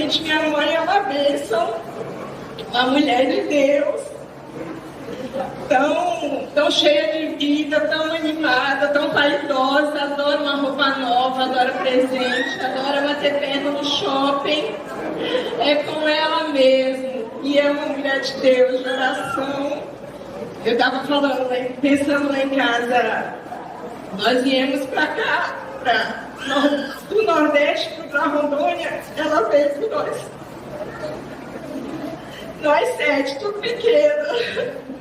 gente, minha mãe é uma bênção, uma mulher de Deus, tão cheia de vida, tão animada, tão vaidosa, adora uma roupa nova, adora presente, adora bater perna no shopping. É com ela mesmo, e é uma mulher de Deus, de oração. Eu estava falando, pensando lá em casa, nós viemos para cá, do Nordeste para Rondônia, ela veio com nós 7, tudo pequeno.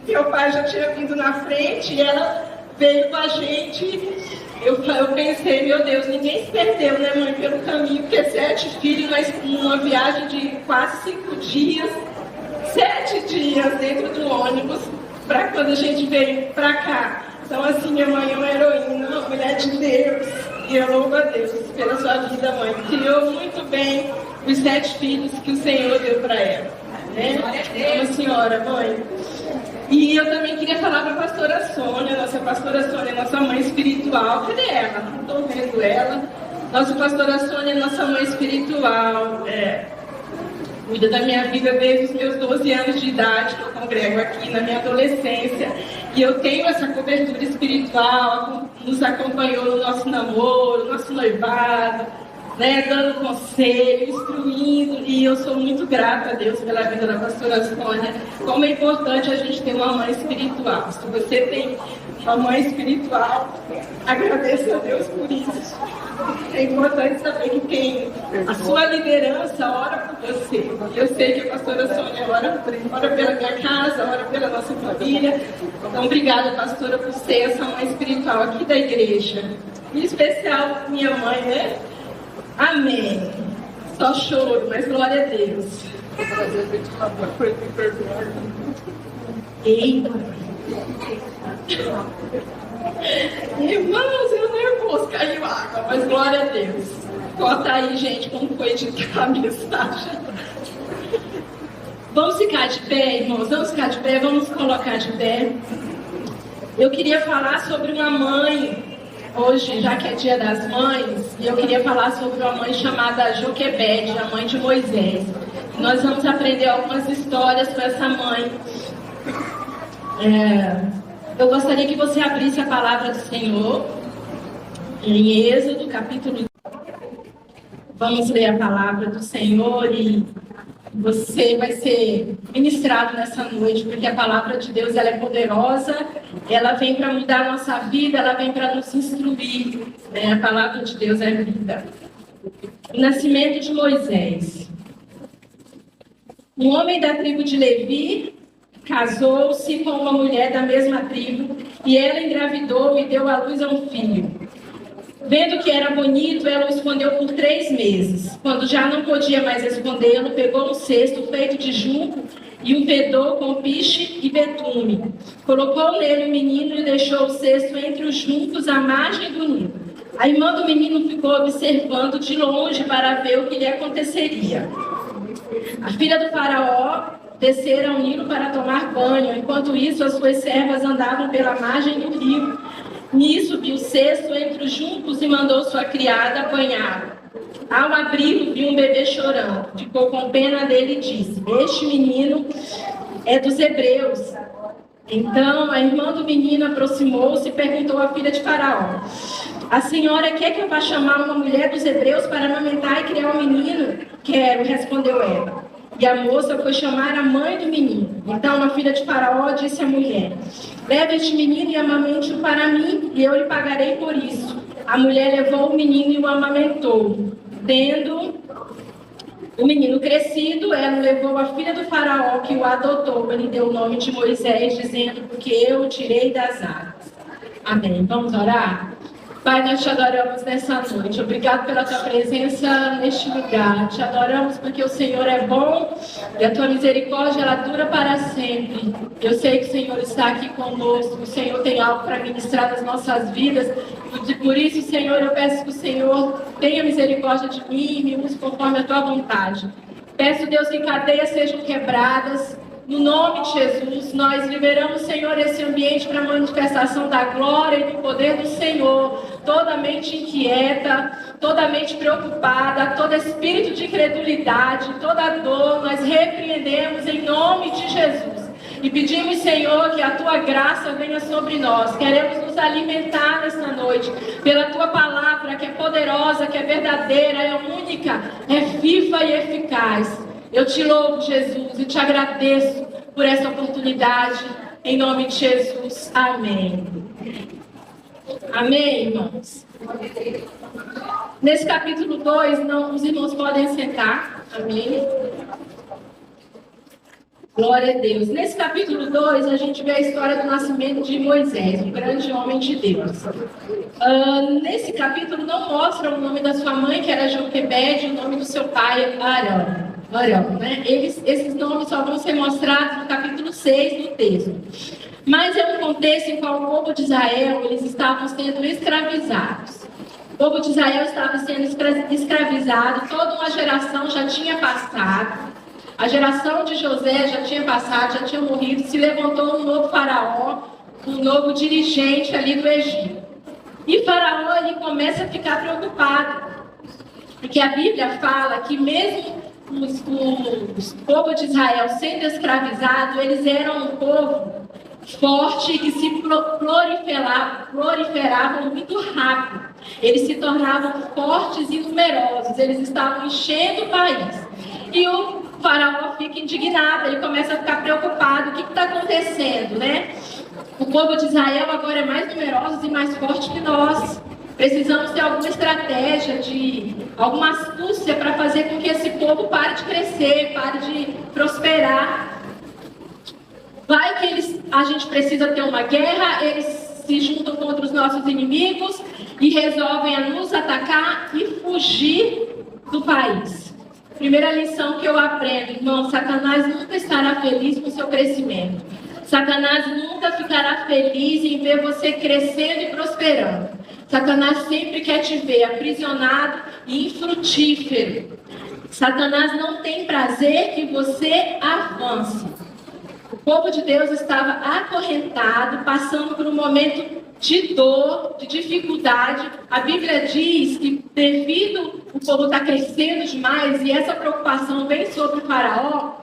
Meu pai já tinha vindo na frente e ela veio com a gente. Eu pensei, meu Deus, ninguém se perdeu, né, mãe, pelo caminho, porque 7 filhos, mas numa viagem de quase 5 dias, 7 dias dentro do ônibus, para quando a gente veio para cá. Então, assim, minha mãe é uma heroína, uma mulher de Deus, e eu louvo a Deus pela sua vida, mãe. Criou muito bem os 7 filhos que o Senhor deu para ela, né? Uma senhora, mãe. E eu também queria falar para a pastora Sônia, nossa mãe espiritual. Cadê ela? Não estou vendo ela. Nossa pastora Sônia, nossa mãe espiritual. Cuida da minha vida desde os meus 12 anos de idade, que eu congrego aqui na minha adolescência. E eu tenho essa cobertura espiritual, nos acompanhou no nosso namoro, no nosso noivado, né, dando conselho, instruindo, e eu sou muito grata a Deus pela vida da pastora Sônia. Como é importante a gente ter uma mãe espiritual. Se você tem uma mãe espiritual, agradeça a Deus por isso. É importante saber que quem a sua liderança ora por você. Eu sei que a pastora Sônia ora pela minha casa, ora pela nossa família. Então, obrigada, pastora, por ser essa mãe espiritual aqui da igreja. Em especial, minha mãe, né? Amém. Só choro, mas glória a Deus. Eita. Irmãos, eu nervoso, caiu água, mas glória a Deus. Conta aí, gente, como foi editar a mensagem. Vamos ficar de pé, irmãos? Vamos ficar de pé, vamos colocar de pé. Eu queria falar sobre uma mãe, hoje, já que é dia das mães, e eu queria falar sobre uma mãe chamada Joquebede, a mãe de Moisés. Nós vamos aprender algumas histórias com essa mãe. Eu gostaria que você abrisse a palavra do Senhor em Êxodo, capítulo. Vamos ler a palavra do Senhor e você vai ser ministrado nessa noite, porque a palavra de Deus ela é poderosa, ela vem para mudar a nossa vida, ela vem para nos instruir, né? A palavra de Deus é vida. O nascimento de Moisés. Um homem da tribo de Levi casou-se com uma mulher da mesma tribo e ela engravidou e deu à luz a um filho. Vendo que era bonito, ela o escondeu por 3 meses. Quando já não podia mais escondê-lo, pegou um cesto feito de junco e o vedou com piche e betume. Colocou nele o menino e deixou o cesto entre os juncos à margem do rio. A irmã do menino ficou observando de longe para ver o que lhe aconteceria. A filha do faraó descera ao Nilo para tomar banho. Enquanto isso, as suas servas andavam pela margem do rio. Nisso, viu o cesto entre os juncos e mandou sua criada banhá-lo. Ao abri-lo, viu um bebê chorando. Ficou com pena dele e disse: este menino é dos hebreus. Então, a irmã do menino aproximou-se e perguntou à filha de Faraó: a senhora quer que eu vá chamar uma mulher dos hebreus para amamentar e criar um menino? Quero, respondeu ela. E a moça foi chamar a mãe do menino. Então a filha de Faraó disse à mulher: leve este menino e amamente-o para mim, e eu lhe pagarei por isso. A mulher levou o menino e o amamentou. Tendo o menino crescido, ela levou a filha do Faraó, que o adotou. Ele deu o nome de Moisés, dizendo: porque eu o tirei das águas. Amém. Vamos orar? Pai, nós te adoramos nessa noite. Obrigado pela tua presença neste lugar. Te adoramos porque o Senhor é bom e a tua misericórdia ela dura para sempre. Eu sei que o Senhor está aqui conosco. O Senhor tem algo para ministrar nas nossas vidas. E por isso, Senhor, eu peço que o Senhor tenha misericórdia de mim e me use conforme a tua vontade. Peço, Deus, que cadeias sejam quebradas. No nome de Jesus, nós liberamos, Senhor, esse ambiente para a manifestação da glória e do poder do Senhor. toda mente inquieta, toda mente preocupada, todo espírito de incredulidade, toda dor, nós repreendemos em nome de Jesus. E pedimos, Senhor, que a Tua graça venha sobre nós. Queremos nos alimentar nesta noite pela Tua palavra, que é poderosa, que é verdadeira, é única, é viva e eficaz. Eu te louvo, Jesus, e te agradeço por essa oportunidade. Em nome de Jesus. Amém. Amém, irmãos? Nesse capítulo 2, os irmãos podem sentar. Amém? Glória a Deus. Nesse capítulo 2, a gente vê a história do nascimento de Moisés, um grande homem de Deus. Nesse capítulo não mostra o nome da sua mãe, que era Joquebede, e o nome do seu pai, Arão, né? Esses nomes só vão ser mostrados no capítulo 6 do texto. Mas é um contexto em qual o povo de Israel, eles estavam sendo escravizados. O povo de Israel estava sendo escravizado, toda uma geração já tinha passado. A geração de José já tinha passado, já tinha morrido, se levantou um novo faraó, um novo dirigente ali do Egito. E faraó, ele começa a ficar preocupado, porque a Bíblia fala que mesmo os povo de Israel sendo escravizado, eles eram um povo forte e que se proliferavam muito rápido. Eles se tornavam fortes e numerosos, eles estavam enchendo o país. E o faraó fica indignado, ele começa a ficar preocupado. O que está acontecendo, né? O povo de Israel agora é mais numeroso e mais forte que nós. Precisamos ter alguma estratégia, alguma astúcia para fazer com que esse povo pare de crescer, pare de prosperar. Vai que a gente precisa ter uma guerra, eles se juntam contra os nossos inimigos e resolvem a nos atacar e fugir do país. Primeira lição que eu aprendo, irmão: Satanás nunca estará feliz com o seu crescimento. Satanás nunca ficará feliz em ver você crescendo e prosperando. Satanás sempre quer te ver aprisionado e infrutífero. Satanás não tem prazer que você avance. O povo de Deus estava acorrentado, passando por um momento de dor, de dificuldade. A Bíblia diz que devido o povo estar crescendo demais e essa preocupação vem sobre o faraó,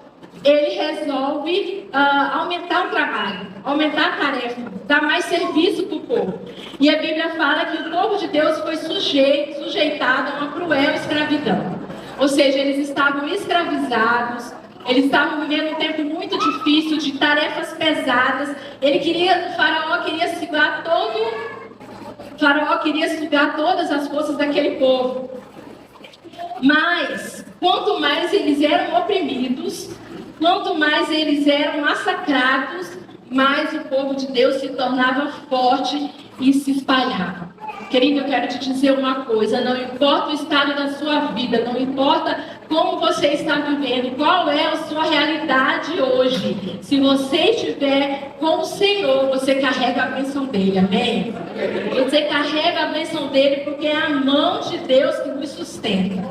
ele resolve aumentar o trabalho, aumentar a tarefa, dar mais serviço para o povo. E a Bíblia fala que o povo de Deus foi sujeitado a uma cruel escravidão. Ou seja, eles estavam escravizados, eles estavam vivendo um tempo muito difícil, de tarefas pesadas. O faraó queria sugar todas as forças daquele povo. Mas, quanto mais eles eram oprimidos, quanto mais eles eram massacrados, mais o povo de Deus se tornava forte e se espalhava. Querido, eu quero te dizer uma coisa: não importa o estado da sua vida, não importa como você está vivendo, qual é a sua realidade hoje, se você estiver com o Senhor, você carrega a bênção dele, amém? Você carrega a bênção dele porque é a mão de Deus que nos sustenta.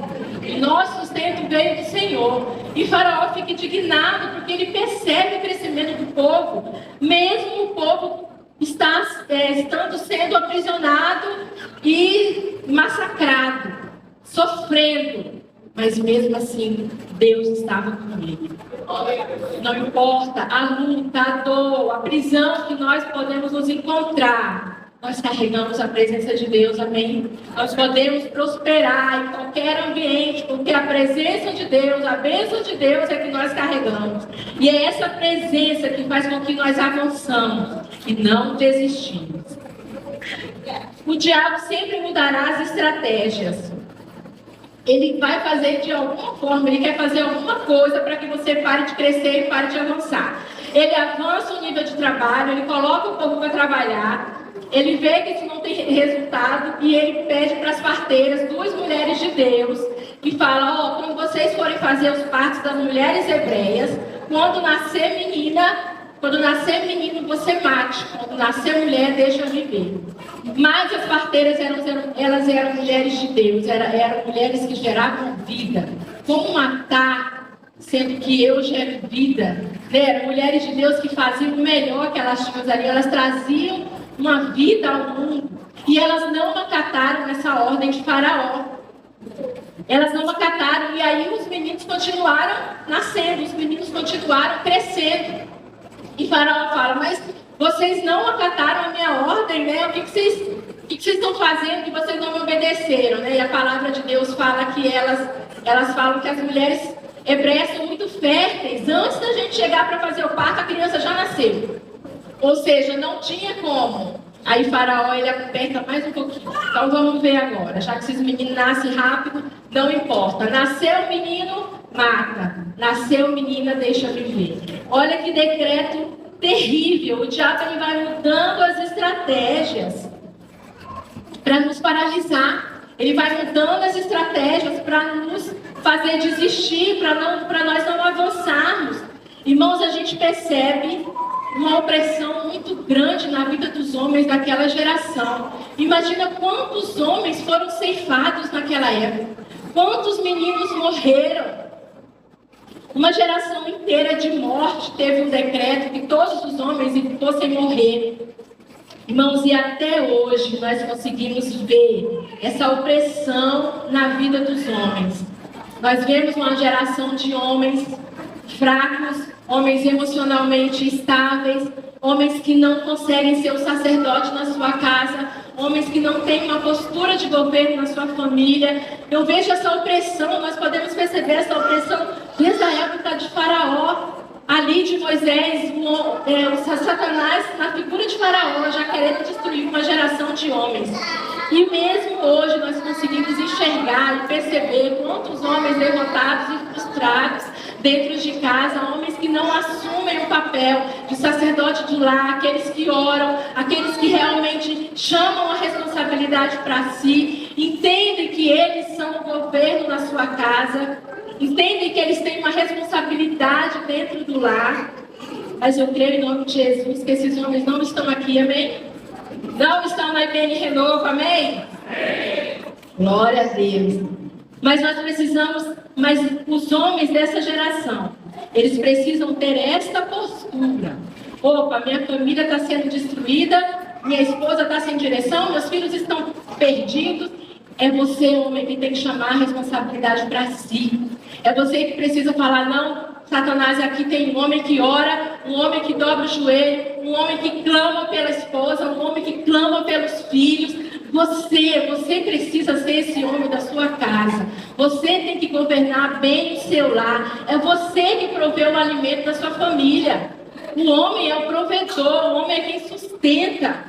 E nosso sustento veio do Senhor. E Faraó fica indignado porque ele percebe o crescimento do povo, mesmo o povo estando sendo aprisionado e massacrado, sofrendo. Mas mesmo assim, Deus estava com ele. Não importa a luta, a dor, a prisão que nós podemos nos encontrar, nós carregamos a presença de Deus, amém? Nós podemos prosperar em qualquer ambiente, porque a presença de Deus, a bênção de Deus é que nós carregamos. E é essa presença que faz com que nós avançamos e não desistimos. O diabo sempre mudará as estratégias. Ele vai fazer de alguma forma, ele quer fazer alguma coisa para que você pare de crescer e pare de avançar. Ele avança o nível de trabalho, ele coloca o povo para trabalhar, ele vê que isso não tem resultado e ele pede para as parteiras, 2 mulheres de Deus, e fala: quando vocês forem fazer os partos das mulheres hebreias, quando nascer menino, você mate. Quando nascer mulher, deixa viver. Mas as parteiras elas eram mulheres de Deus, eram mulheres que geravam vida. Como matar, sendo que eu gero vida? Eram mulheres de Deus que faziam o melhor que elas tinham ali, elas traziam uma vida ao mundo. E elas não acataram essa ordem de Faraó. Elas não acataram, e aí os meninos continuaram nascendo, os meninos continuaram crescendo. E Faraó fala, mas vocês não acataram a minha ordem, né? O que vocês estão fazendo que vocês não me obedeceram, né? E a palavra de Deus fala que elas falam que as mulheres hebreias são muito férteis. Antes da gente chegar para fazer o parto, a criança já nasceu. Ou seja, não tinha como. Aí Faraó, ele aperta mais um pouquinho. Então vamos ver agora. Já que esses meninos nascem rápido, não importa. Nasceu menino, mata. Nasceu menina, deixa viver. Olha que decreto terrível. O diabo, ele vai mudando as estratégias para nos paralisar. Ele vai mudando as estratégias para nos fazer desistir, para nós não avançarmos. Irmãos, a gente percebe uma opressão muito grande na vida dos homens daquela geração. Imagina quantos homens foram ceifados naquela época. Quantos meninos morreram. Uma geração inteira de morte teve um decreto que todos os homens fossem morrer. Irmãos, e até hoje nós conseguimos ver essa opressão na vida dos homens. Nós vemos uma geração de homens fracos, homens emocionalmente estáveis, homens que não conseguem ser o sacerdote na sua casa, homens que não têm uma postura de governo na sua família. Eu vejo essa opressão, nós podemos perceber essa opressão desde a época de Faraó, ali de Moisés, o Satanás na figura de Faraó, já querendo destruir uma geração de homens. E mesmo hoje nós conseguimos enxergar e perceber quantos homens derrotados e frustrados dentro de casa, homens que não assumem o papel de sacerdote de lar, aqueles que oram, aqueles que realmente chamam a responsabilidade para si, entendem que eles são o governo na sua casa, entendem que eles têm uma responsabilidade dentro do lar. Mas eu creio em nome de Jesus que esses homens não estão aqui, amém? Não estão na IBN Renovo, amém? Glória a Deus. Mas nós precisamos, mas os homens dessa geração, eles precisam ter esta postura. Opa, minha família está sendo destruída, minha esposa está sem direção, meus filhos estão perdidos. É você, homem, que tem que chamar a responsabilidade para si. É você que precisa falar, não, Satanás, aqui tem um homem que ora, um homem que dobra o joelho, um homem que clama pela esposa, um homem que clama pelos filhos. Você precisa ser esse homem da sua casa. Você tem que governar bem o seu lar. É você que provê o alimento da sua família. O homem é o provedor, o homem é quem sustenta.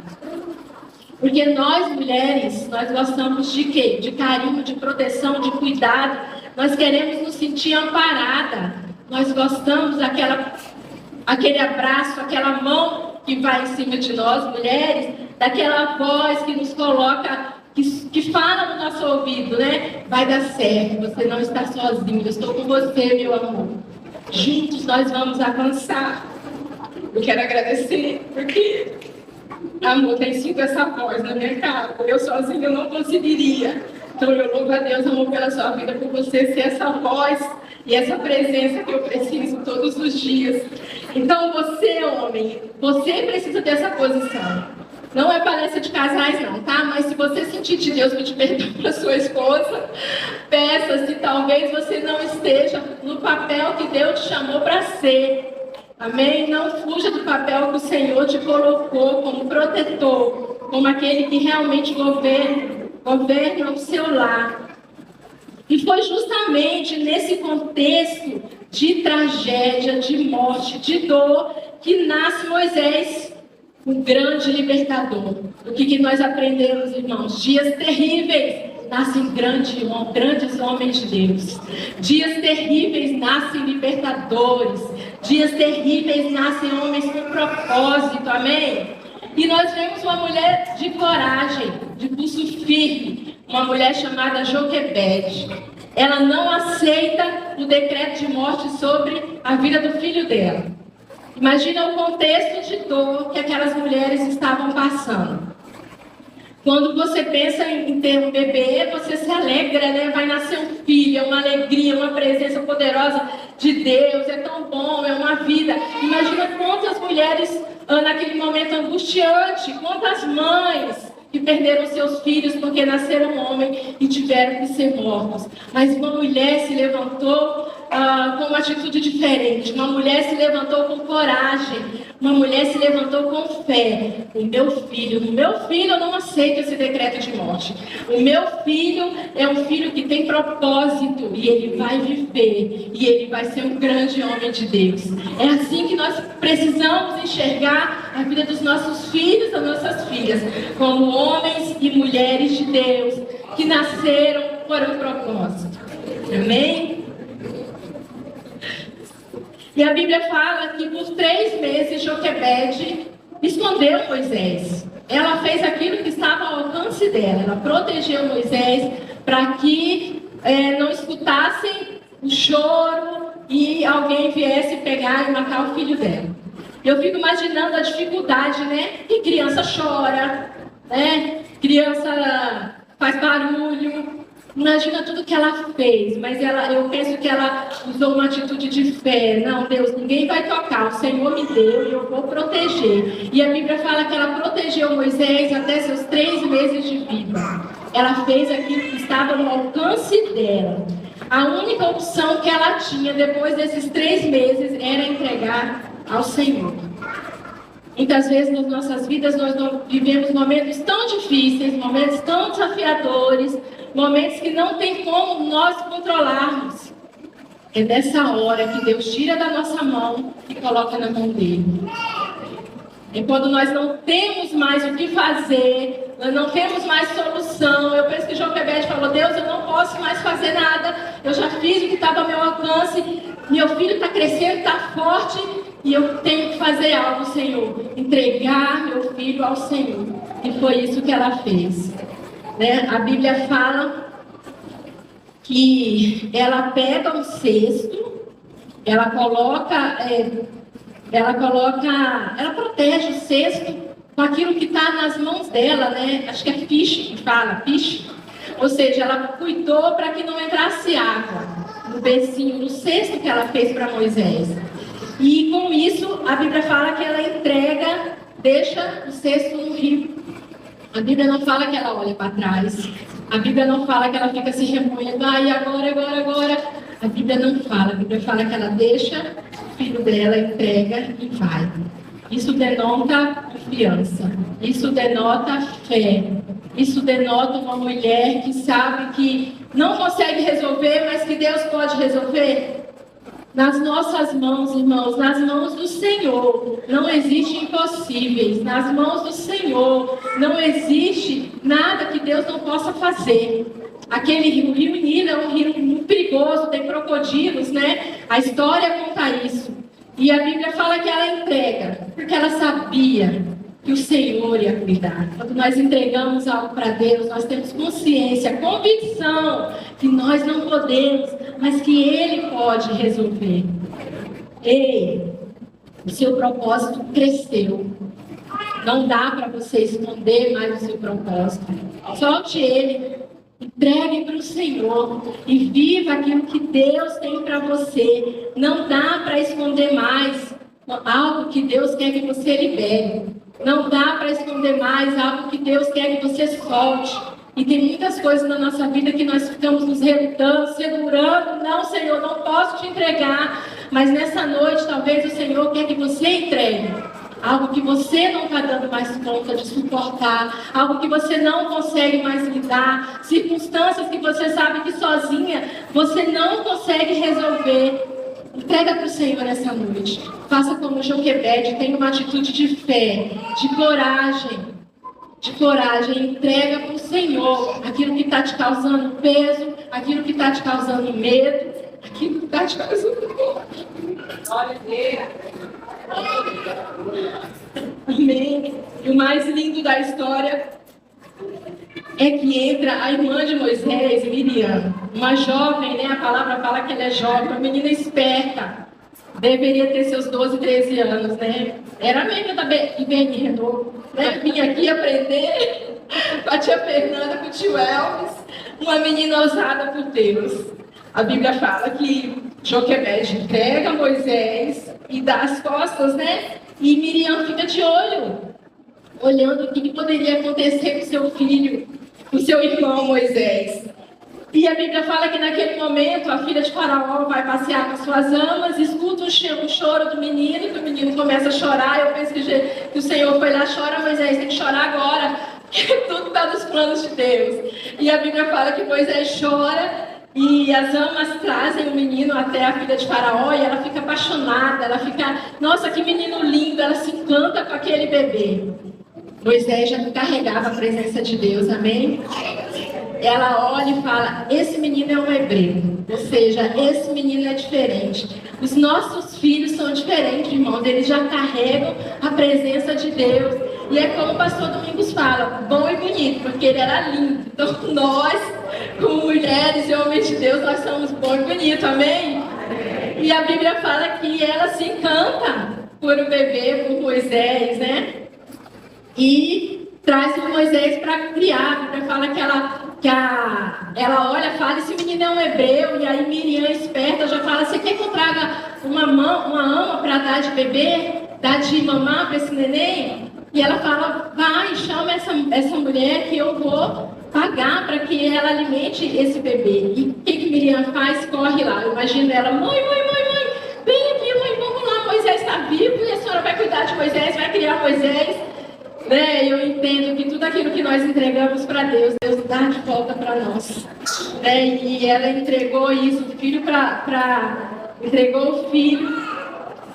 Porque nós, mulheres, nós gostamos de quê? De carinho, de proteção, de cuidado. Nós queremos nos sentir amparadas. Nós gostamos aquele abraço, aquela mão que vai em cima de nós, mulheres, daquela voz que nos coloca, que fala no nosso ouvido, né? Vai dar certo, você não está sozinho, eu estou com você, meu amor. Juntos nós vamos avançar. Eu quero agradecer, porque, amor, tem sido essa voz na minha casa. Eu sozinha não conseguiria. Então eu louvo a Deus, amor, pela sua vida, por você ser essa voz e essa presença que eu preciso todos os dias. Então você, homem, você precisa dessa posição. Não é palestra de casais não, tá? Mas se você sentir de Deus pedir perdão para sua esposa, peça se talvez você não esteja no papel que Deus te chamou para ser. Amém? Não fuja do papel que o Senhor te colocou como protetor, como aquele que realmente governa o seu lar. E foi justamente nesse contexto de tragédia, de morte, de dor, que nasce Moisés, o grande libertador. O que nós aprendemos, irmãos? Dias terríveis nascem grandes homens de Deus. Dias terríveis nascem libertadores. Dias terríveis nascem homens com propósito, amém? E nós vemos uma mulher de coragem, de pulso firme, uma mulher chamada Joquebede. Ela não aceita o decreto de morte sobre a vida do filho dela. Imagina o contexto de dor que aquelas mulheres estavam passando. Quando você pensa em ter um bebê, você se alegra, né? Vai nascer um filho, é uma alegria, uma presença poderosa de Deus, é tão bom, é uma vida. Imagina quantas mulheres naquele momento angustiante, quantas mães que perderam seus filhos porque nasceram homem e tiveram que ser mortos. Mas uma mulher se levantou com uma atitude diferente. Uma mulher se levantou com coragem. Uma mulher se levantou com fé. No meu filho eu não aceito esse decreto de morte. O meu filho é um filho que tem propósito e ele vai viver e ele vai ser um grande homem de Deus. É assim que nós precisamos enxergar a vida dos nossos filhos, das nossas filhas, como homens e mulheres de Deus que nasceram por um propósito. Amém? E a Bíblia fala que por 3 meses Joquebede escondeu Moisés. Ela fez aquilo que estava ao alcance dela. Ela protegeu Moisés para que não escutassem o choro e alguém viesse pegar e matar o filho dela. Eu fico imaginando a dificuldade, né? Que criança chora, né? Criança faz barulho. Imagina tudo que ela fez, mas eu penso que ela usou uma atitude de fé. Não, Deus, ninguém vai tocar, o Senhor me deu e eu vou proteger. E a Bíblia fala que ela protegeu Moisés até seus 3 meses de vida. Ela fez aquilo que estava no alcance dela. A única opção que ela tinha depois desses 3 meses era entregar ao Senhor. Muitas vezes nas nossas vidas nós vivemos momentos tão difíceis, momentos tão desafiadores, momentos que não tem como nós controlarmos. É nessa hora que Deus tira da nossa mão e coloca na mão dele. É quando nós não temos mais o que fazer, nós não temos mais solução. Eu penso que Joquebede falou: Deus, eu não posso mais fazer nada, eu já fiz o que estava ao meu alcance, meu filho está crescendo, está forte, e eu tenho que fazer algo, Senhor, entregar meu filho ao Senhor. E foi isso que ela fez. Né? A Bíblia fala que ela pega um cesto, ela protege o cesto com aquilo que está nas mãos dela, né? Acho que é piche que fala, piche. Ou seja, ela cuidou para que não entrasse água no bercinho, no cesto que ela fez para Moisés. E com isso, a Bíblia fala que ela deixa o cesto no rio. A Bíblia não fala que ela olha para trás. A Bíblia não fala que ela fica se remoendo. Ai, agora. A Bíblia não fala. A Bíblia fala que ela deixa o filho dela, entrega e vai. Isso denota confiança. Isso denota fé. Isso denota uma mulher que sabe que não consegue resolver, mas que Deus pode resolver. Nas nossas mãos, irmãos, nas mãos do Senhor, não existe impossíveis. Nas mãos do Senhor, não existe nada que Deus não possa fazer. Aquele rio Nilo é um rio muito perigoso, tem crocodilos, né? A história conta isso. E a Bíblia fala que ela entrega, porque ela sabia que o Senhor ia cuidar. Quando nós entregamos algo para Deus, nós temos consciência, convicção que nós não podemos, mas que Ele pode resolver. Ei, o seu propósito cresceu. Não dá para você esconder mais o seu propósito. Solte ele, entregue para o Senhor e viva aquilo que Deus tem para você. Não dá para esconder mais algo que Deus quer que você libere. Não dá para esconder mais algo que Deus quer que você solte. E tem muitas coisas na nossa vida que nós ficamos nos relutando, segurando. Não, Senhor, não posso te entregar. Mas nessa noite, talvez o Senhor quer que você entregue algo que você não está dando mais conta de suportar, algo que você não consegue mais lidar, circunstâncias que você sabe que sozinha você não consegue resolver. Entrega para o Senhor nessa noite. Faça como Joquebede, tenha uma atitude de fé, de coragem. Entrega para o Senhor aquilo que está te causando peso, aquilo que está te causando medo, aquilo que está te causando morte. Amém. E o mais lindo da história é que entra a irmã de Moisés, Miriam, uma jovem, né? A palavra fala que ela é jovem, uma menina esperta. Deveria ter seus 12, 13 anos, né? Era mesmo da Ibenino, né? Vim aqui aprender com a tia Fernanda, com o tio Elvis, uma menina ousada por Deus. A Bíblia fala que Joquebede entrega Moisés e dá as costas, né? E Miriam fica de olho. olhando o que poderia acontecer com seu filho, com seu irmão Moisés. E a Bíblia fala que naquele momento a filha de Faraó vai passear com suas amas, escuta o choro do menino, que o menino começa a chorar. Eu penso que o Senhor foi lá, chora Moisés, tem que chorar agora, porque tudo está nos planos de Deus. E a Bíblia fala que Moisés chora e as amas trazem o menino até a filha de Faraó e ela fica apaixonada, ela fica, nossa, que menino lindo, ela se encanta com aquele bebê. Moisés já carregava a presença de Deus, amém? Ela olha e fala, esse menino é um hebreu, ou seja, esse menino é diferente. Os nossos filhos são diferentes, irmãos, eles já carregam a presença de Deus. E é como o pastor Domingos fala, bom e bonito, porque ele era lindo. Então nós, como mulheres e homens de Deus, nós somos bom e bonito, amém? E a Bíblia fala que ela se encanta por o bebê, por Moisés, né? E traz o Moisés para criar. A Bíblia fala que ela olha e fala, esse menino é um hebreu. E aí Miriam, esperta, já fala, você quer que eu traga uma ama para dar de bebê? Dar de mamar para esse neném? E ela fala, vai, chama essa mulher que eu vou pagar para que ela alimente esse bebê. E o que Miriam faz? Corre lá. Eu imagino ela, mãe, vem aqui, mãe, vamos lá, Moisés está vivo e a senhora vai cuidar de Moisés, vai criar Moisés. Né? Eu entendo que tudo aquilo que nós entregamos para Deus, Deus dá de volta para nós. Né? E ela entregou isso, entregou o filho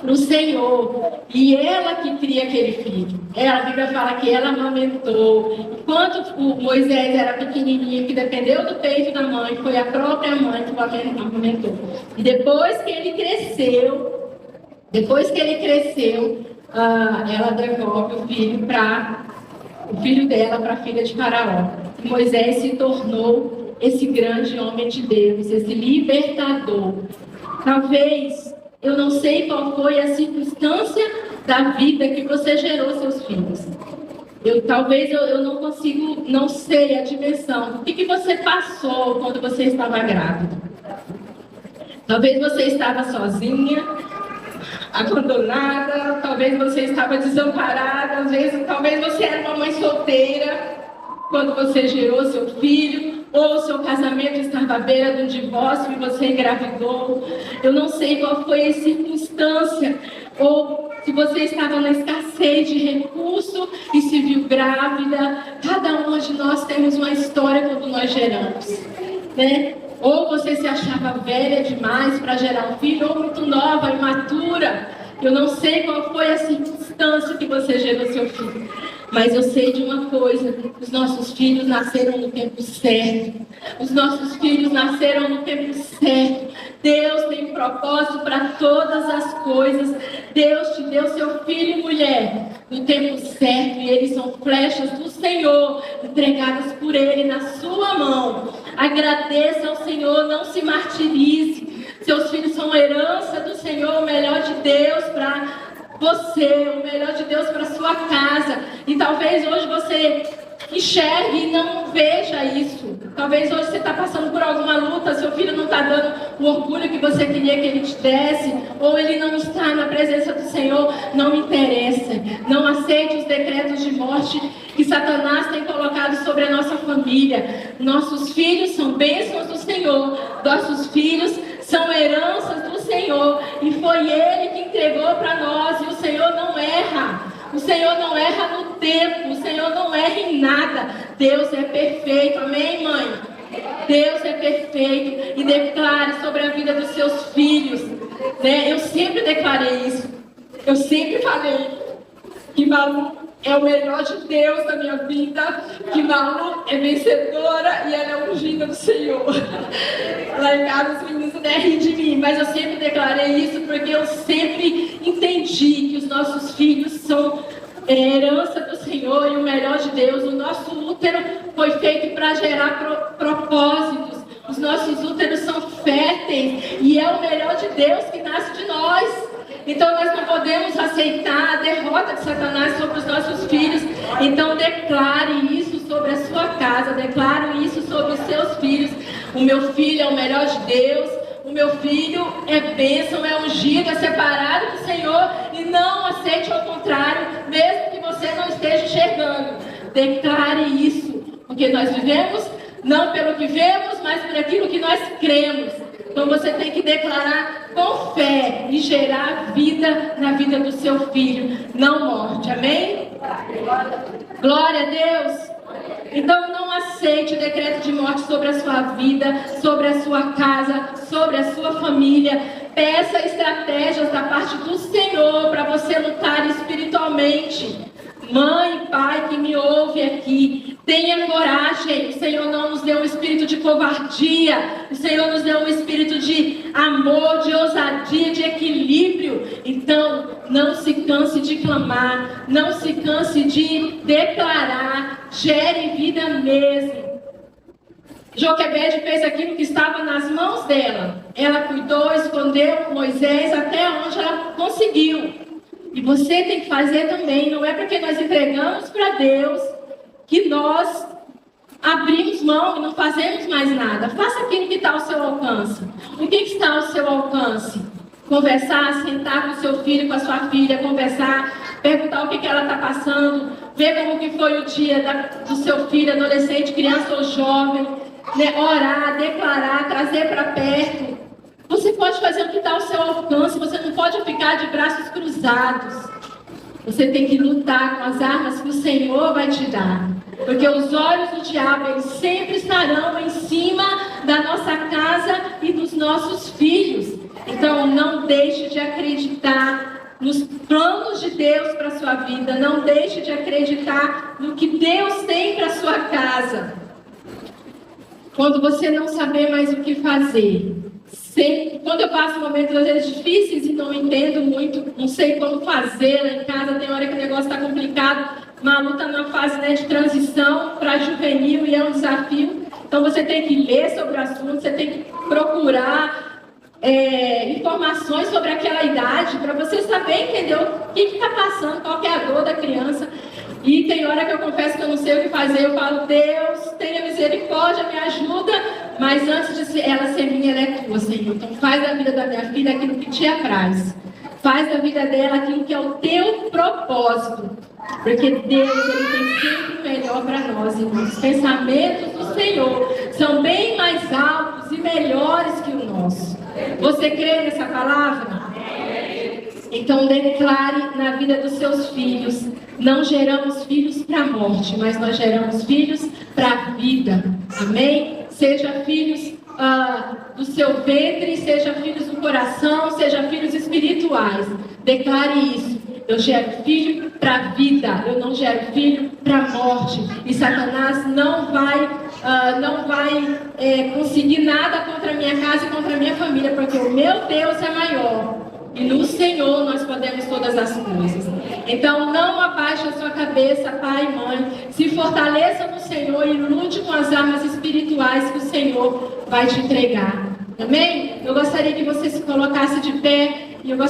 para o Senhor. E ela que cria aquele filho. A Bíblia fala que ela amamentou. Enquanto o Moisés era pequenininho, que dependeu do peito da mãe, foi a própria mãe que o amamentou. E depois que ele cresceu, ela devolve o filho dela para a filha de Faraó. E Moisés se tornou esse grande homem de Deus, esse libertador. Talvez, eu não sei qual foi a circunstância da vida que você gerou seus filhos. Talvez eu não consigo, não sei a dimensão. O que você passou quando você estava grávida? Talvez você estava sozinha, abandonada, talvez você estava desamparada, talvez você era uma mãe solteira quando você gerou seu filho, ou seu casamento estava à beira de um divórcio e você engravidou. Eu não sei qual foi a circunstância, ou se você estava na escassez de recurso e se viu grávida. Cada uma de nós temos uma história quando nós geramos, né? Ou você se achava velha demais para gerar um filho, ou muito nova, imatura. Eu não sei qual foi a circunstância que você gerou seu filho. Mas eu sei de uma coisa, os nossos filhos nasceram no tempo certo. Os nossos filhos nasceram no tempo certo. Deus tem um propósito para todas as coisas. Deus te deu seu filho, mulher, no tempo certo. E eles são flechas do Senhor, entregadas por Ele na sua mão. Agradeça ao Senhor, não se martirize. Seus filhos são herança do Senhor, o melhor de Deus para você, o melhor de Deus para sua casa. E talvez hoje você enxergue e não veja isso. Talvez hoje você está passando por alguma luta, seu filho não está dando o orgulho que você queria que ele te desse, ou ele não está na presença do Senhor. Não interessa. Não aceite os decretos de morte que Satanás tem colocado sobre a nossa família. Nossos filhos são bênçãos do Senhor. Nossos filhos são heranças do Senhor. E foi Ele que entregou para nós. E o Senhor não erra. O Senhor não erra no tempo. O Senhor não erra em nada. Deus é perfeito. Amém, mãe? Deus é perfeito. E declare sobre a vida dos seus filhos. Né? Eu sempre declarei isso. Eu sempre falei que Malu é o melhor de Deus na minha vida, que Malu é vencedora e ela é ungida do Senhor. Lá em casa os meninos riem de mim, mas eu sempre declarei isso porque eu sempre entendi que os nossos filhos são herança do Senhor e o melhor de Deus. O nosso útero foi feito para gerar propósitos. Os nossos úteros são férteis e é o melhor de Deus que nasce de nós. Então nós não podemos aceitar a derrota de Satanás sobre os nossos filhos. Então declare isso sobre a sua casa, declare isso sobre os seus filhos. O meu filho é o melhor de Deus, o meu filho é bênção, é ungido, é separado do Senhor. E não aceite ao contrário, mesmo que você não esteja enxergando. Declare isso, porque nós vivemos não pelo que vemos, mas por aquilo que nós cremos. Então você tem que declarar com fé e gerar vida na vida do seu filho, não morte. Amém? Glória a Deus. Então não aceite o decreto de morte sobre a sua vida, sobre a sua casa, sobre a sua família. Peça estratégias da parte do Senhor para você lutar espiritualmente. Mãe, pai que me ouve aqui, tenha coragem. O Senhor não nos deu um espírito de covardia. O Senhor nos deu um espírito de amor, de ousadia, de equilíbrio. Então, não se canse de clamar, não se canse de declarar, gere vida mesmo. Joquebede fez aquilo que estava nas mãos dela. Ela cuidou, escondeu Moisés até onde ela conseguiu. E você tem que fazer também. Não é porque nós entregamos para Deus que nós abrimos mão e não fazemos mais nada. Faça aquilo que está ao seu alcance. O que está ao seu alcance? Conversar, sentar com o seu filho, com a sua filha, conversar, perguntar o que ela está passando, ver como que foi o dia do seu filho, adolescente, criança ou jovem, né? Orar, declarar, trazer para perto. Você pode fazer o que está ao seu alcance, você não pode ficar de braços cruzados. Você tem que lutar com as armas que o Senhor vai te dar. Porque os olhos do diabo, eles sempre estarão em cima da nossa casa e dos nossos filhos. Então, não deixe de acreditar nos planos de Deus para a sua vida. Não deixe de acreditar no que Deus tem para a sua casa. Quando você não saber mais o que fazer, quando eu passo momentos às vezes difíceis e não entendo muito, não sei como fazer lá em casa, tem hora que o negócio está complicado, Malu está numa fase, né, de transição para juvenil e é um desafio. Então você tem que ler sobre o assunto, você tem que procurar informações sobre aquela idade para você saber entender o que está passando, qual que é a dor da criança. E tem hora que eu confesso que eu não sei o que fazer, eu falo, Deus, tenha misericórdia, me ajuda, mas antes de ela ser minha, ela é tua, Senhor. Então faz da vida da minha filha aquilo que te apraz. Faz da vida dela aquilo que é o teu propósito. Porque Deus, Ele tem sempre o melhor para nós, irmãos. Os pensamentos do Senhor são bem mais altos e melhores que o nosso. Você crê nessa palavra? Então declare na vida dos seus filhos. Não geramos filhos para a morte, mas nós geramos filhos para a vida. Amém? Seja filhos do seu ventre, seja filhos do coração, seja filhos espirituais. Declare isso. Eu gero filho para a vida, eu não gero filho para a morte. E Satanás não vai conseguir nada contra a minha casa e contra a minha família, porque o meu Deus é maior. E no Senhor nós podemos todas as coisas. Então não abaixe a sua cabeça, pai e mãe. Se fortaleça no Senhor e lute com as armas espirituais que o Senhor vai te entregar. Amém? Eu gostaria que você se colocasse de pé. E eu gostaria